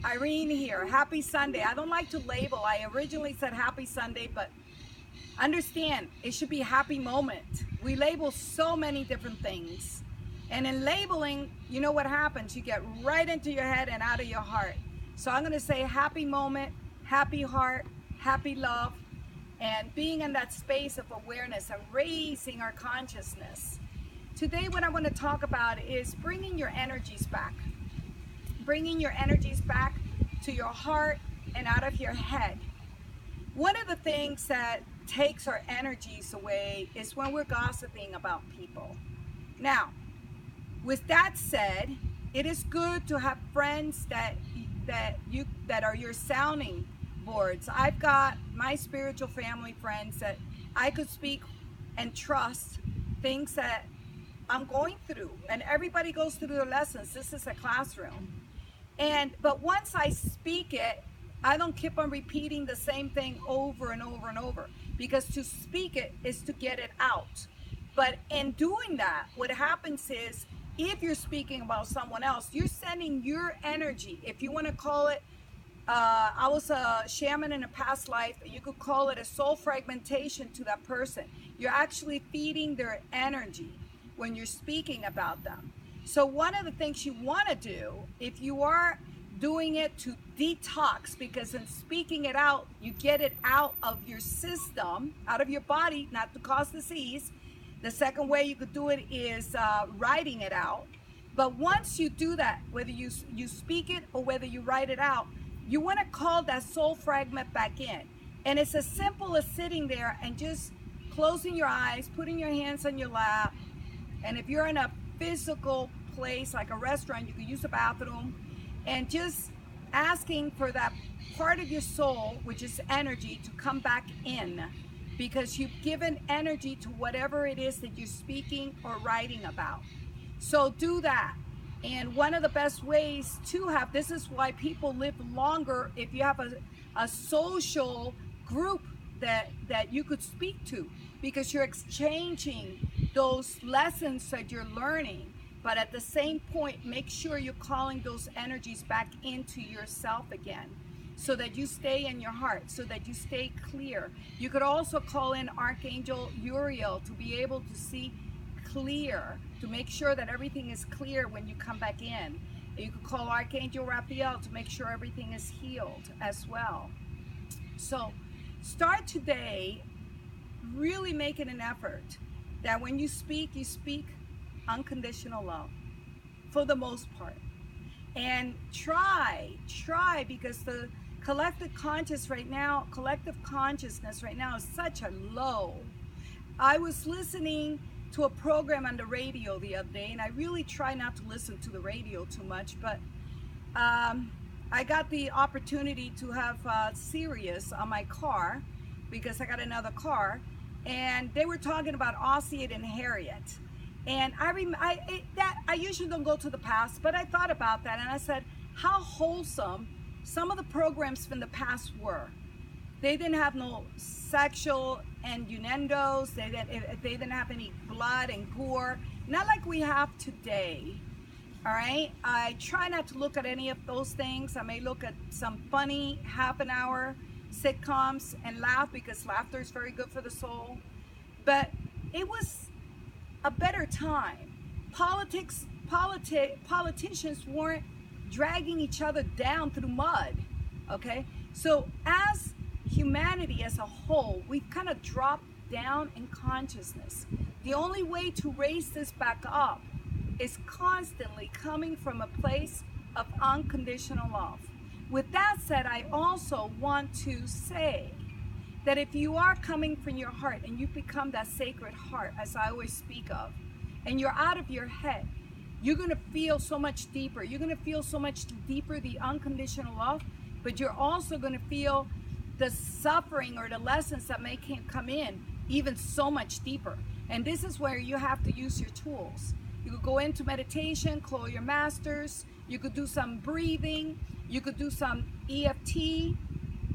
Irene here. Happy Sunday. I don't like to label. I originally said happy Sunday, but understand it should be happy moment. We label so many different things. And in labeling, you know what happens? You get right into your head and out of your heart. So I'm going to say happy moment, happy heart, happy love, and being in that space of awareness and raising our consciousness. Today, what I want to talk about is bringing your energies back. Bringing your energies back to your heart and out of your head. One of the things that takes our energies away is when we're gossiping about people. Now, with that said, it is good to have friends that are your sounding boards. I've got my spiritual family friends that I could speak and trust things that I'm going through, and everybody goes through their lessons. This is a classroom. But once I speak it, I don't keep on repeating the same thing over and over and over, because to speak it is to get it out. But in doing that, what happens is, if you're speaking about someone else, you're sending your energy. If you want to call it, I was a shaman in a past life, you could call it a soul fragmentation to that person. You're actually feeding their energy when you're speaking about them. So one of the things you want to do, if you are doing it to detox, because in speaking it out, you get it out of your system, out of your body, not to cause disease. The second way you could do it is writing it out. But once you do that, whether you speak it or whether you write it out, you want to call that soul fragment back in. And it's as simple as sitting there and just closing your eyes, putting your hands on your lap. And if you're in a physical place like a restaurant, you could use a bathroom, and just asking for that part of your soul, which is energy, to come back in, because you've given energy to whatever it is that you're speaking or writing about. So do that. And one of the best ways to have, this is why people live longer, if you have a social group that you could speak to, because you're exchanging those lessons that you're learning. But at the same point, make sure you're calling those energies back into yourself again, so that you stay in your heart, so that you stay clear. You could also call in Archangel Uriel to be able to see clear, to make sure that everything is clear when you come back in. You could call Archangel Raphael to make sure everything is healed as well. So start today really making an effort that when you speak unconditional love for the most part. And try, because the collective consciousness right now is such a low. I was listening to a program on the radio the other day, and I really try not to listen to the radio too much, but I got the opportunity to have Sirius on my car, because I got another car, and they were talking about Osseate and Harriet. And I usually don't go to the past, but I thought about that, and I said, how wholesome some of the programs from the past were. They didn't have no sexual innuendos. They didn't have any blood and gore, not like we have today. All right, I try not to look at any of those things. I may look at some funny half-an-hour sitcoms and laugh, because laughter is very good for the soul. But it was a better time. Politicians weren't dragging each other down through mud, okay? So as humanity as a whole, we've kind of dropped down in consciousness. The only way to raise this back up is constantly coming from a place of unconditional love. With that said, I also want to say that if you are coming from your heart and you become that sacred heart, as I always speak of, and you're out of your head, you're going to feel so much deeper. You're going to feel so much deeper the unconditional love, but you're also going to feel the suffering or the lessons that may come in even so much deeper. And this is where you have to use your tools. You could go into meditation, call your masters, you could do some breathing, you could do some EFT.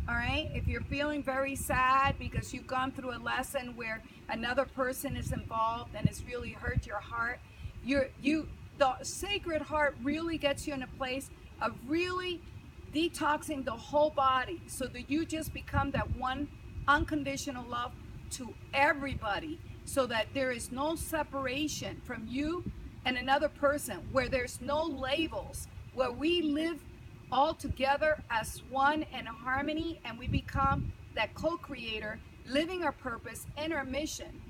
All right, if you're feeling very sad because you've gone through a lesson where another person is involved and it's really hurt your heart, the Sacred Heart really gets you in a place of really detoxing the whole body so that you just become that one unconditional love to everybody, so that there is no separation from you and another person, where there's no labels, where we live all together as one in harmony, and we become that co-creator, living our purpose and our mission.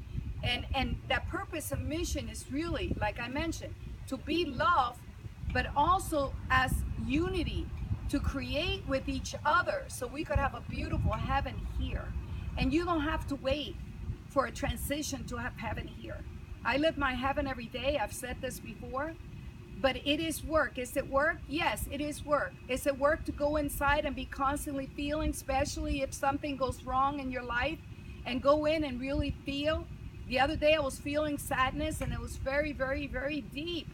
And that purpose and mission is really, like I mentioned, to be love, but also as unity, to create with each other so we could have a beautiful heaven here. And you don't have to wait for a transition to have heaven here. I live my heaven every day. I've said this before, but it is work. Is it work? Yes, it is work. Is it work to go inside and be constantly feeling, especially if something goes wrong in your life, and go in and really feel? The other day I was feeling sadness, and it was very, very, very deep.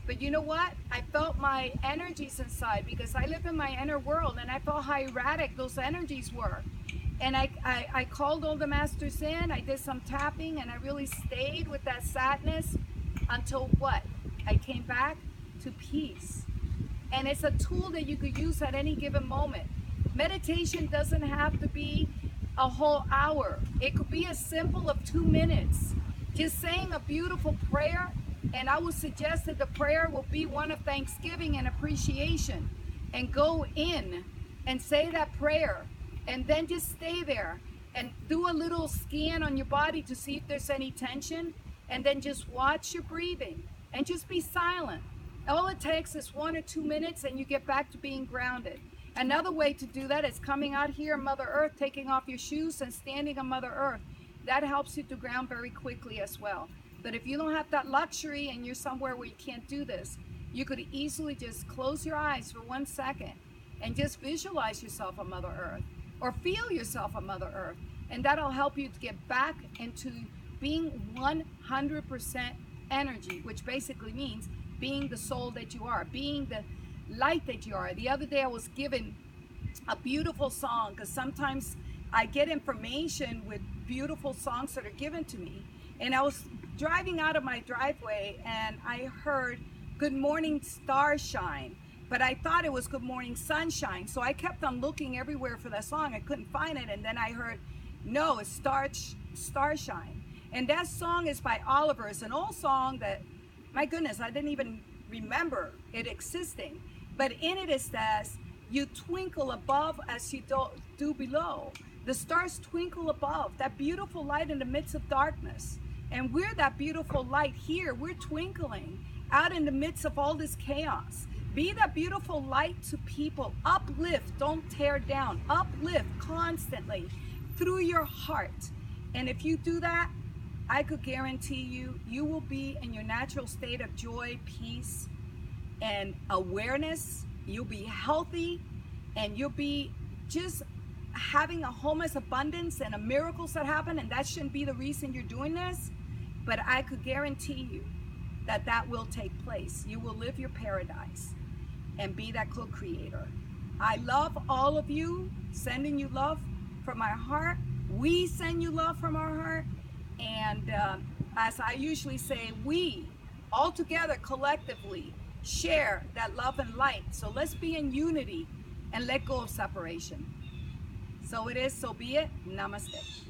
But you know what? I felt my energies inside, because I live in my inner world, and I felt how erratic those energies were. And I called all the masters in, I did some tapping, and I really stayed with that sadness until what? I came back to peace. And it's a tool that you could use at any given moment. Meditation doesn't have to be a whole hour. It could be as simple of 2 minutes. Just saying a beautiful prayer, and I would suggest that the prayer will be one of thanksgiving and appreciation. And go in and say that prayer, and then just stay there and do a little scan on your body to see if there's any tension, and then just watch your breathing and just be silent. All it takes is 1 or 2 minutes, and you get back to being grounded. Another way to do that is coming out here in Mother Earth, taking off your shoes and standing on Mother Earth. That helps you to ground very quickly as well. But if you don't have that luxury and you're somewhere where you can't do this, you could easily just close your eyes for 1 second and just visualize yourself on Mother Earth, or feel yourself on Mother Earth. And that'll help you to get back into being 100% energy, which basically means being the soul that you are, being the light that you are. The other day I was given a beautiful song, because sometimes I get information with beautiful songs that are given to me. And I was driving out of my driveway, and I heard Good Morning Starshine, but I thought it was Good Morning Sunshine. So I kept on looking everywhere for that song. I couldn't find it. And then I heard, no, it's Starshine. And that song is by Oliver. It's an old song that, my goodness, I didn't even remember it existing. But in it says, you twinkle above as you do below. The stars twinkle above, that beautiful light in the midst of darkness. And we're that beautiful light here. We're twinkling out in the midst of all this chaos. Be that beautiful light to people. Uplift, don't tear down. Uplift constantly through your heart. And if you do that, I could guarantee you, you will be in your natural state of joy, peace, and awareness. You'll be healthy, and you'll be just having a wholeness, abundance, and miracles that happen. And that shouldn't be the reason you're doing this, but I could guarantee you that that will take place. You will live your paradise and be that co-creator. I love all of you, sending you love from my heart. We send you love from our heart. And as I usually say, we all together collectively share that love and light. So let's be in unity and let go of separation. So it is, so be it. Namaste.